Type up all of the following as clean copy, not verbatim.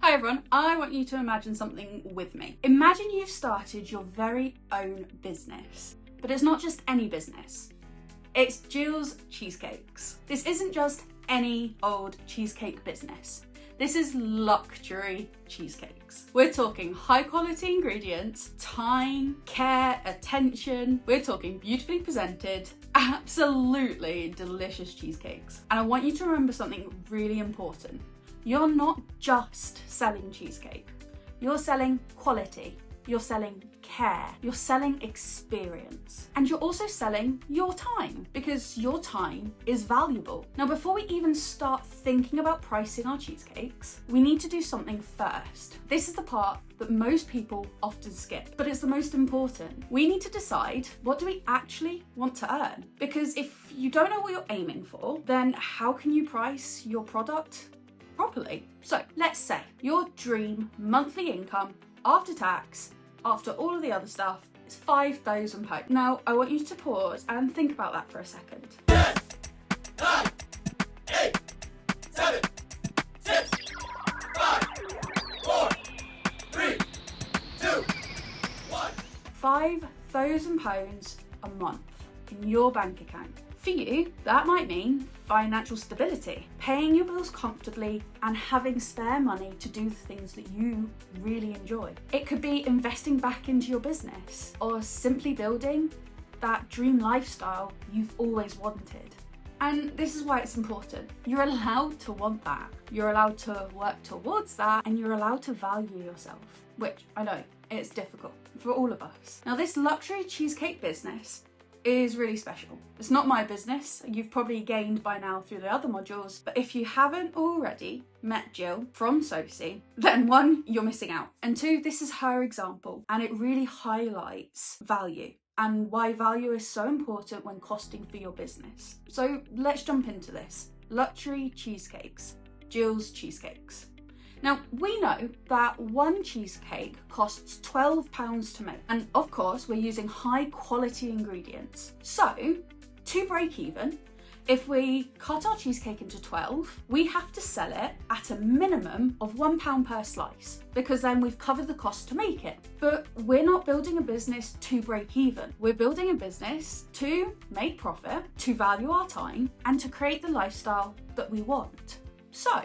Hi everyone, I want you to imagine something with me. Imagine you've started your very own business, but it's not just any business. It's Jill's Cheesecakes. This isn't just any old cheesecake business. This is luxury cheesecakes. We're talking high quality ingredients, time, care, attention. We're talking beautifully presented, absolutely delicious cheesecakes. And I want you to remember something really important. You're not just selling cheesecake. You're selling quality. You're selling care. You're selling experience. And you're also selling your time, because your time is valuable. Now, before we even start thinking about pricing our cheesecakes, we need to do something first. This is the part that most people often skip, but it's the most important. We need to decide, what do we actually want to earn? Because if you don't know what you're aiming for, then how can you price your product properly? So let's say your dream monthly income after tax, after all of the other stuff, is £5,000. Now, I want you to pause and think about that for a second. 10, 9, 8, 7, 6, 5, 4, 3, 2, 1. £5,000 a month in your bank account. For you, that might mean financial stability, paying your bills comfortably and having spare money to do the things that you really enjoy. It could be investing back into your business or simply building that dream lifestyle you've always wanted. And this is why it's important. You're allowed to want that. You're allowed to work towards that, and you're allowed to value yourself, which I know it's difficult for all of us. Now, this luxury cheesecake business is really special. It's not my business. You've probably gained by now through the other modules, but if you haven't already met Jill from Soci, then one, you're missing out, and two, this is her example, and it really highlights value and why value is so important when costing for your business. So let's jump into this. Luxury cheesecakes, Jill's Cheesecakes. Now, we know that one cheesecake costs £12 to make, and of course we're using high quality ingredients. So, to break even, if we cut our cheesecake into 12, we have to sell it at a minimum of £1 per slice, because then we've covered the cost to make it. But we're not building a business to break even. We're building a business to make profit, to value our time, and to create the lifestyle that we want. So,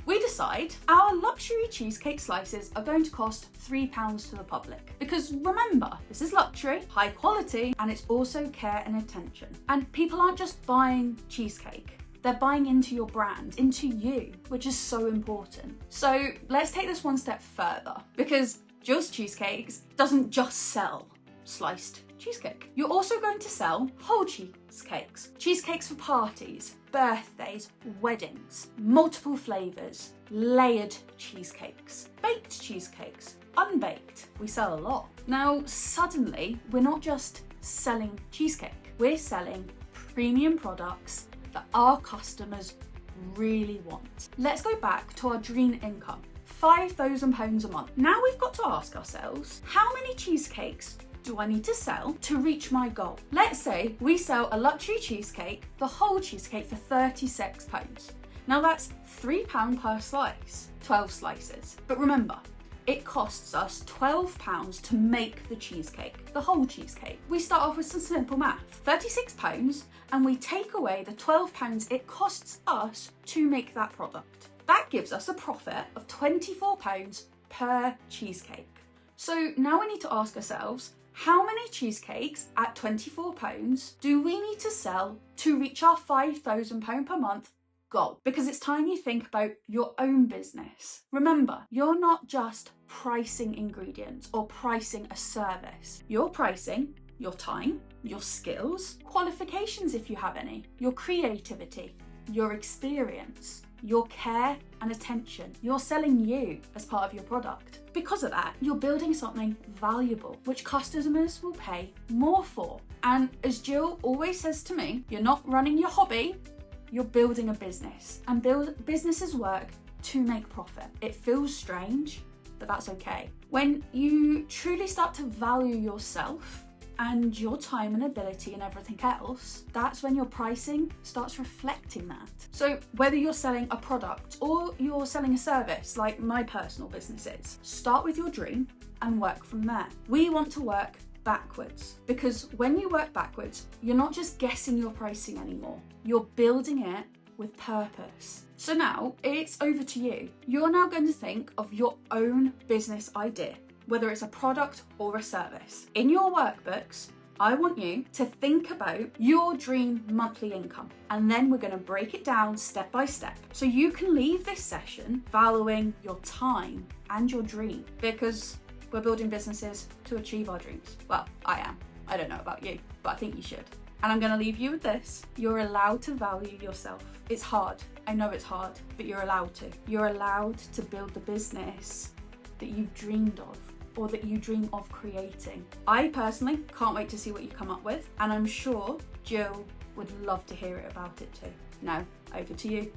we decide our luxury cheesecake slices are going to cost £3 to the public. Because remember, this is luxury, high quality, and it's also care and attention. And people aren't just buying cheesecake. They're buying into your brand, into you, which is so important. So let's take this one step further, because Jill's Cheesecakes doesn't just sell sliced cheesecake. You're also going to sell whole cheesecakes. Cheesecakes for parties, birthdays, weddings, multiple flavours, layered cheesecakes, baked cheesecakes, unbaked. We sell a lot. Now, suddenly, we're not just selling cheesecake. We're selling premium products that our customers really want. Let's go back to our dream income, £5,000 a month. Now we've got to ask ourselves, how many cheesecakes do I need to sell to reach my goal? Let's say we sell a luxury cheesecake, the whole cheesecake, for £36. Now that's £3 per slice, 12 slices. But remember, it costs us £12 to make the cheesecake, the whole cheesecake. We start off with some simple math, £36, and we take away the £12 it costs us to make that product. That gives us a profit of £24 per cheesecake. So now we need to ask ourselves, how many cheesecakes at £24 do we need to sell to reach our £5,000 per month goal? Because it's time you think about your own business. Remember, you're not just pricing ingredients or pricing a service. You're pricing your time, your skills, qualifications if you have any, your creativity, your experience, your care and attention. You're selling you as part of your product. Because of that, you're building something valuable, which customers will pay more for. And as Jill always says to me, you're not running your hobby, you're building a business. And businesses work to make profit. It feels strange, but that's okay. When you truly start to value yourself and your time and ability and everything else, that's when your pricing starts reflecting that. So whether you're selling a product or you're selling a service like my personal business is, start with your dream and work from there. We want to work backwards, because when you work backwards, you're not just guessing your pricing anymore, you're building it with purpose. So now it's over to you. You're now going to think of your own business idea, whether it's a product or a service. In your workbooks, I want you to think about your dream monthly income, and then we're going to break it down step by step so you can leave this session valuing your time and your dream, because we're building businesses to achieve our dreams. Well, I am. I don't know about you, but I think you should. And I'm going to leave you with this. You're allowed to value yourself. It's hard. I know it's hard, but you're allowed to. You're allowed to build the business that you've dreamed of, or that you dream of creating. I personally can't wait to see what you come up with, and I'm sure Jill would love to hear about it too. Now, over to you.